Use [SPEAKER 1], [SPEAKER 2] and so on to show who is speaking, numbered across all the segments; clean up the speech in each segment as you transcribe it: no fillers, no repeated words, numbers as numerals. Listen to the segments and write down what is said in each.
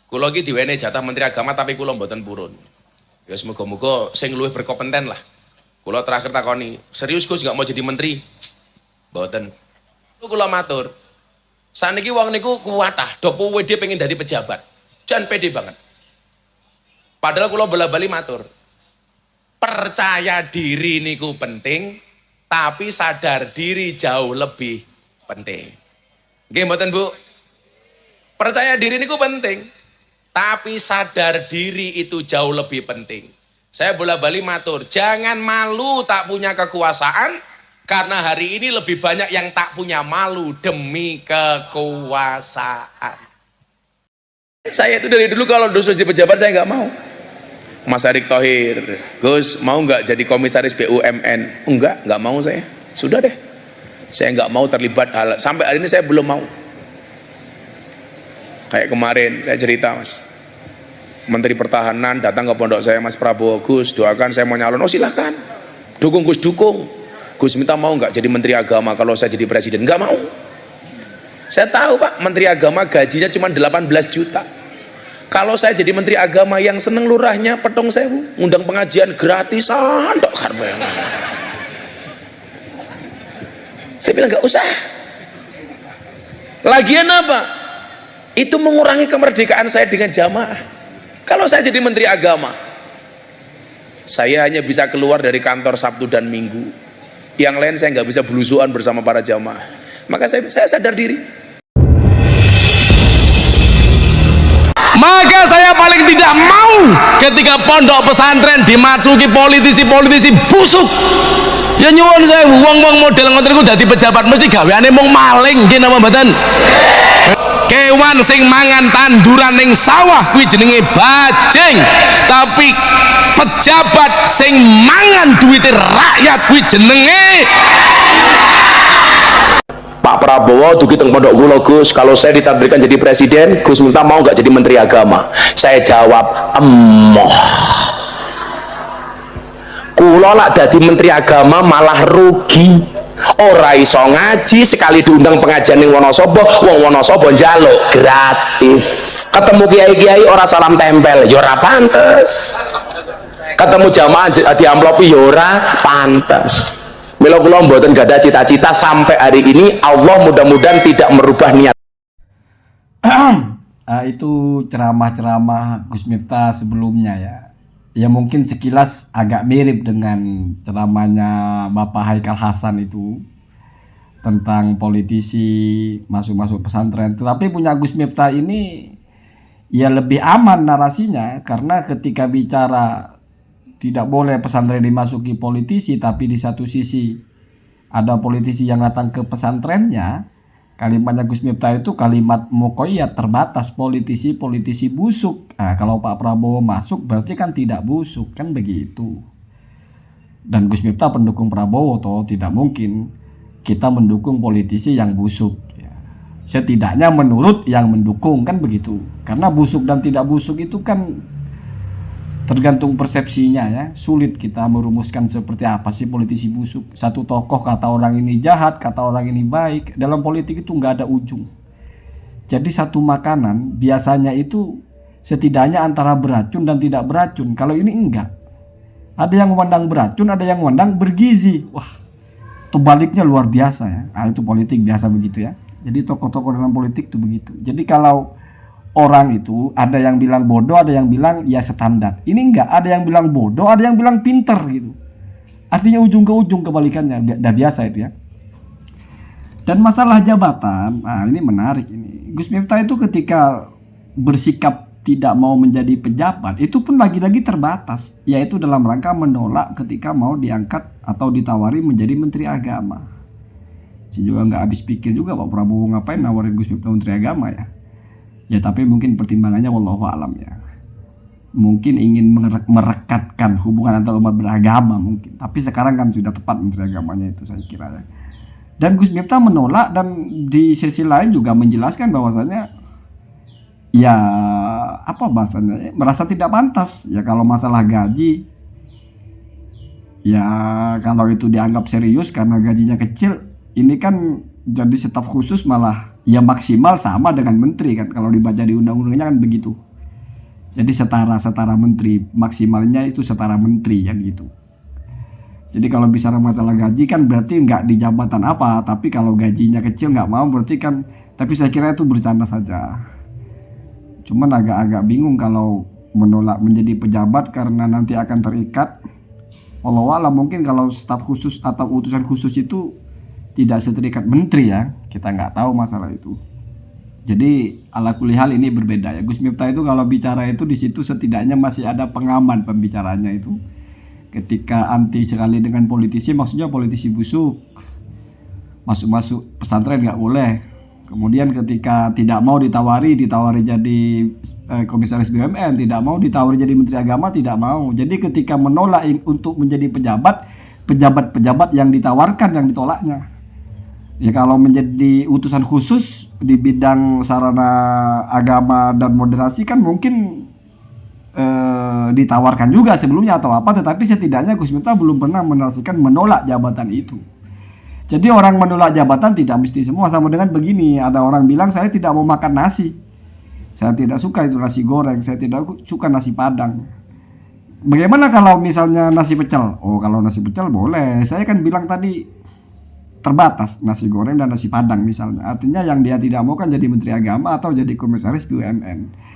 [SPEAKER 1] Kula iki diwenehi jatah Menteri Agama tapi kula mboten purun. Ya semoga-moga sing luwih berkompeten lah. Kula terakhir takoni, serius Gus gak mau jadi menteri? Mboten. Kula matur. Saniki wong niku kuwatah, do puwe dia pengen dadi pejabat. Dan pede banget. Padahal kula bola-bali matur. Percaya diri niku penting, tapi sadar diri jauh lebih penting. Nggih mboten Bu? Percaya diri niku penting, tapi sadar diri itu jauh lebih penting. Saya bola-bali matur, jangan malu tak punya kekuasaan, karena hari ini lebih banyak yang tak punya malu demi kekuasaan. Saya itu dari dulu kalau terus di pejabat saya nggak mau. Mas Erick Thohir, Gus mau nggak jadi komisaris BUMN? Nggak mau saya. Sudah deh, saya nggak mau terlibat hal. Sampai hari ini saya belum mau. Kayak kemarin saya cerita Mas, Menteri Pertahanan datang ke pondok saya, Mas Prabowo, Gus doakan saya mau nyalon. Oh silahkan, dukung Gus, dukung. Gus minta mau nggak jadi Menteri Agama kalau saya jadi presiden? Nggak mau. Saya tahu Pak, Menteri Agama gajinya cuma 18 juta. Kalau saya jadi Menteri Agama yang seneng lurahnya petong sewu, ngundang pengajian gratisan dok karben. Saya bilang nggak usah. Lagian apa? Itu mengurangi kemerdekaan saya dengan jamaah. Kalau saya jadi Menteri Agama, saya hanya bisa keluar dari kantor Sabtu dan Minggu. Yang lain saya nggak bisa belusuan bersama para jamaah. Maka saya sadar diri.
[SPEAKER 2] Maka saya paling tidak mau ketika pondok pesantren dimasuki politisi-politisi busuk. Ya nyuwun saya wong-wong model ngoten niku dadi pejabat mesti gaweane mung maling nggih napa mboten? Kewan sing mangan tanduran ning sawah kuwi jenenge bajing, tapi pejabat sing mangan duwite rakyat kuwi jenenge Pak Prabowo dugi teng pondok kula Gus, kalau saya ditakdirkan jadi presiden, Gus minta mau nggak jadi Menteri Agama? Saya jawab, emoh. Kula lak dadi Menteri Agama malah rugi. Ora iso ngaji, sekali diundang pengajian ning Wonosobo, wong Wonosobo njaluk gratis. Ketemu kiai-kiai ora salam tempel, ya ora pantes. Ketemu jamaah di amplopi ya ora pantes. Mila kula mboten gada cita-cita sampai hari ini, Allah mudah-mudahan tidak merubah niat.
[SPEAKER 3] Itu ceramah-ceramah Gus Miftah sebelumnya ya. Ya mungkin sekilas agak mirip dengan ceramahnya Bapak Haikal Hasan itu tentang politisi masuk-masuk pesantren. Tetapi punya Gus Miftah ini ya lebih aman narasinya, karena ketika bicara tidak boleh pesantren dimasuki politisi, tapi di satu sisi ada politisi yang datang ke pesantrennya, kalimatnya Gus Miftah itu kalimat muqayyad, terbatas, politisi busuk. Nah, kalau Pak Prabowo masuk berarti kan tidak busuk, kan begitu. Dan Gus Miftah pendukung Prabowo, toh tidak mungkin kita mendukung politisi yang busuk. Setidaknya menurut yang mendukung, kan begitu. Karena busuk dan tidak busuk itu kan tergantung persepsinya ya. Sulit kita merumuskan seperti apa sih politisi busuk. Satu tokoh kata orang ini jahat, kata orang ini baik. Dalam politik itu nggak ada ujung. Jadi satu makanan biasanya itu setidaknya antara beracun dan tidak beracun. Kalau ini enggak. Ada yang memandang beracun, ada yang memandang bergizi. Wah, tebaliknya luar biasa ya. Itu politik biasa begitu ya. Jadi tokoh-tokoh dalam politik itu begitu. Jadi kalau orang itu ada yang bilang bodoh, ada yang bilang ya standar. Ini enggak, ada yang bilang bodoh, ada yang bilang pinter gitu. Artinya ujung ke ujung kebalikannya, udah biasa itu ya. Dan masalah jabatan, ini menarik ini. Gus Miftah itu ketika bersikap tidak mau menjadi pejabat, itu pun lagi-lagi terbatas, yaitu dalam rangka menolak ketika mau diangkat atau ditawari menjadi Menteri Agama. Saya juga nggak habis pikir juga Pak Prabowo ngapain nawarin Gus Miftah Menteri Agama ya. Ya tapi mungkin pertimbangannya wallahu alam ya. Mungkin ingin merekatkan hubungan antar umat beragama mungkin. Tapi sekarang kan sudah tepat Menteri Agamanya itu saya kira ya. Dan Gus Miftah menolak, dan di sisi lain juga menjelaskan bahwasanya ya apa bahasanya, merasa tidak pantas ya kalau masalah gaji. Ya kalau itu dianggap serius karena gajinya kecil, ini kan jadi staf khusus malah ya maksimal sama dengan menteri kan, kalau dibaca di undang-undangnya kan begitu. Jadi setara menteri, maksimalnya itu setara menteri kan gitu. Jadi kalau bicara masalah gaji kan berarti nggak di jabatan apa, tapi kalau gajinya kecil nggak mau berarti kan, tapi saya kira itu bercanda saja. Cuman agak-agak bingung kalau menolak menjadi pejabat karena nanti akan terikat. Walau alam mungkin kalau staf khusus atau utusan khusus itu tidak seterikat menteri ya, kita nggak tahu masalah itu. Jadi ala kulihal ini berbeda ya. Gus Miftah itu kalau bicara itu di situ setidaknya masih ada pengaman pembicaranya itu. Ketika anti sekali dengan politisi, maksudnya politisi busuk, masuk pesantren nggak boleh. Kemudian ketika tidak mau ditawari jadi komisaris BUMN, tidak mau ditawari jadi menteri agama, tidak mau. Jadi ketika menolak untuk menjadi pejabat yang ditawarkan yang ditolaknya. Ya kalau menjadi utusan khusus di bidang sarana agama dan moderasi kan mungkin ditawarkan juga sebelumnya atau apa, tetapi setidaknya Gus Miftah belum pernah menolak jabatan itu. Jadi orang menolak jabatan tidak mesti semua. Sama dengan begini, ada orang bilang saya tidak mau makan nasi, saya tidak suka itu nasi goreng, saya tidak suka nasi padang. Bagaimana kalau misalnya nasi pecel? Oh kalau nasi pecel boleh, saya kan bilang tadi terbatas nasi goreng dan nasi padang misalnya. Artinya yang dia tidak mau kan jadi menteri agama atau jadi komisaris BUMN.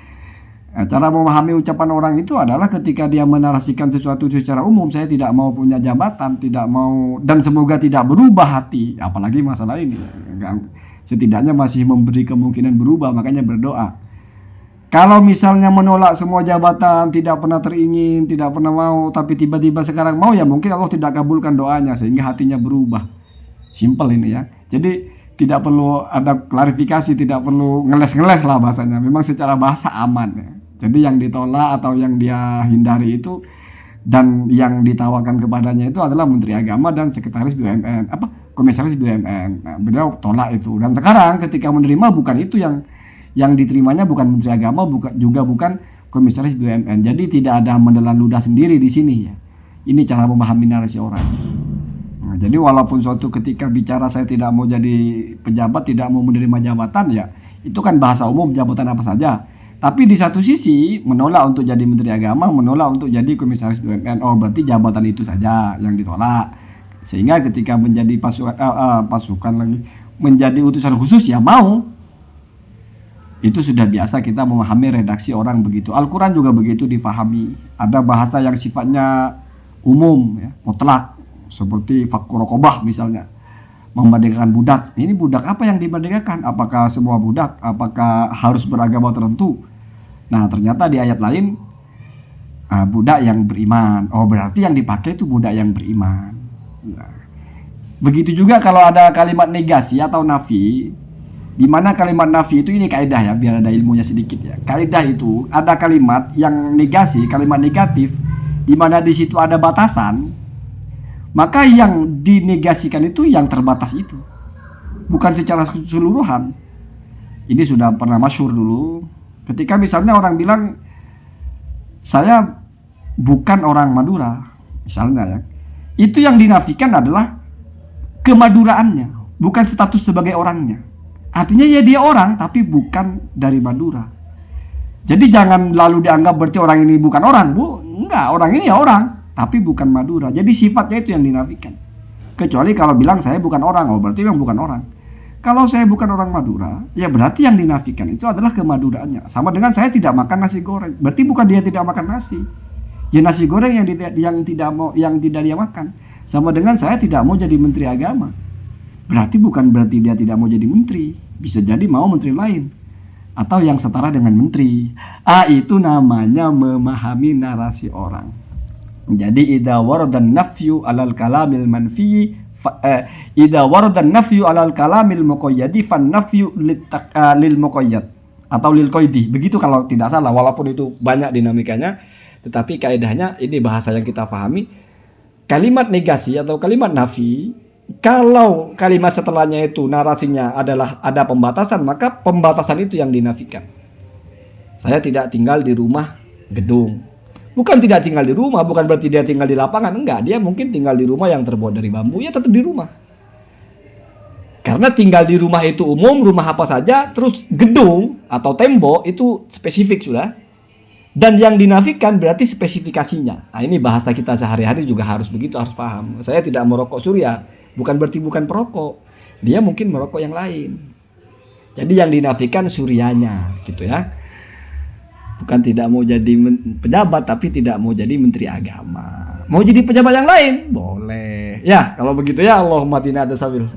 [SPEAKER 3] Cara memahami ucapan orang itu adalah ketika dia menarasikan sesuatu secara umum, saya tidak mau punya jabatan, tidak mau, dan semoga tidak berubah hati, apalagi masalah ini. Setidaknya masih memberi kemungkinan berubah, makanya berdoa. Kalau misalnya menolak semua jabatan, tidak pernah teringin, tidak pernah mau, tapi tiba-tiba sekarang mau, ya mungkin Allah tidak kabulkan doanya sehingga hatinya berubah. Simple ini ya. Jadi tidak perlu ada klarifikasi, tidak perlu ngeles-ngeles lah bahasanya. Memang secara bahasa aman ya. Jadi yang ditolak atau yang dia hindari itu dan yang ditawarkan kepadanya itu adalah menteri agama dan sekretaris BUMN, komisaris BUMN. Nah, beliau tolak itu. Dan sekarang ketika menerima bukan itu yang diterimanya, bukan menteri agama, bukan komisaris BUMN. Jadi tidak ada menelan ludah sendiri di sini ya. Ini cara memahami narasi orang. Nah, jadi walaupun suatu ketika bicara saya tidak mau jadi pejabat, tidak mau menerima jabatan ya, itu kan bahasa umum jabatan apa saja. Tapi di satu sisi menolak untuk jadi menteri agama, menolak untuk jadi komisaris BUMN. Oh berarti jabatan itu saja yang ditolak. Sehingga ketika menjadi pasukan lagi, menjadi utusan khusus ya mau. Itu sudah biasa kita memahami redaksi orang begitu. Al-Quran juga begitu difahami. Ada bahasa yang sifatnya umum ya, mutlak. Seperti fakku rokobah misalnya, memerdekakan budak. Ini budak apa yang dimerdekakan? Apakah semua budak? Apakah harus beragama tertentu? Nah ternyata di ayat lain budak yang beriman. Oh berarti yang dipakai itu budak yang beriman. Nah, begitu juga kalau ada kalimat negasi atau nafi, di mana kalimat nafi itu ini kaidah ya, biar ada ilmunya sedikit ya. Kaidah itu ada kalimat yang negasi, kalimat negatif, di mana di situ ada batasan. Maka yang dinegasikan itu yang terbatas itu, bukan secara keseluruhan. Ini sudah pernah masyhur dulu. Ketika misalnya orang bilang saya bukan orang Madura, misalnya ya, itu yang dinafikan adalah kemaduraannya, bukan status sebagai orangnya. Artinya ya dia orang, tapi bukan dari Madura. Jadi jangan lalu dianggap berarti orang ini bukan orang, enggak, orang ini ya orang, tapi bukan Madura. Jadi sifatnya itu yang dinafikan. Kecuali kalau bilang saya bukan orang, oh berarti memang bukan orang. Kalau saya bukan orang Madura, ya berarti yang dinafikan itu adalah kemaduraannya. Sama dengan saya tidak makan nasi goreng, berarti bukan dia tidak makan nasi. Ya nasi goreng yang tidak dia makan. Sama dengan saya tidak mau jadi menteri agama, berarti dia tidak mau jadi menteri. Bisa jadi mau menteri lain atau yang setara dengan menteri. Itu namanya memahami narasi orang. Jadi idza waradan nafyu alal kalamil manfi idza waradan nafyu alal kalamil muqayyadi fan nafyu lil muqayyad atau lil qaidi. Begitu kalau tidak salah, walaupun itu banyak dinamikanya, tetapi kaidahnya ini bahasa yang kita pahami. Kalimat negasi atau kalimat nafi, kalau kalimat setelahnya itu narasinya adalah ada pembatasan, maka pembatasan itu yang dinafikan. Saya tidak tinggal di rumah gedung. Bukan tidak tinggal di rumah, bukan berarti dia tinggal di lapangan. Enggak, dia mungkin tinggal di rumah yang terbuat dari bambu, ya tetap di rumah. Karena tinggal di rumah itu umum, rumah apa saja, terus gedung atau tembok itu spesifik sudah. Dan yang dinafikan berarti spesifikasinya. Nah, ini bahasa kita sehari-hari juga harus begitu, harus paham. Saya tidak merokok surya, bukan berarti bukan perokok. Dia mungkin merokok yang lain. Jadi yang dinafikan suryanya, gitu ya. Bukan tidak mau jadi pejabat, tapi tidak mau jadi menteri agama. Mau jadi pejabat yang lain? Boleh. Ya, kalau begitu ya Allahumma tina ada sabil.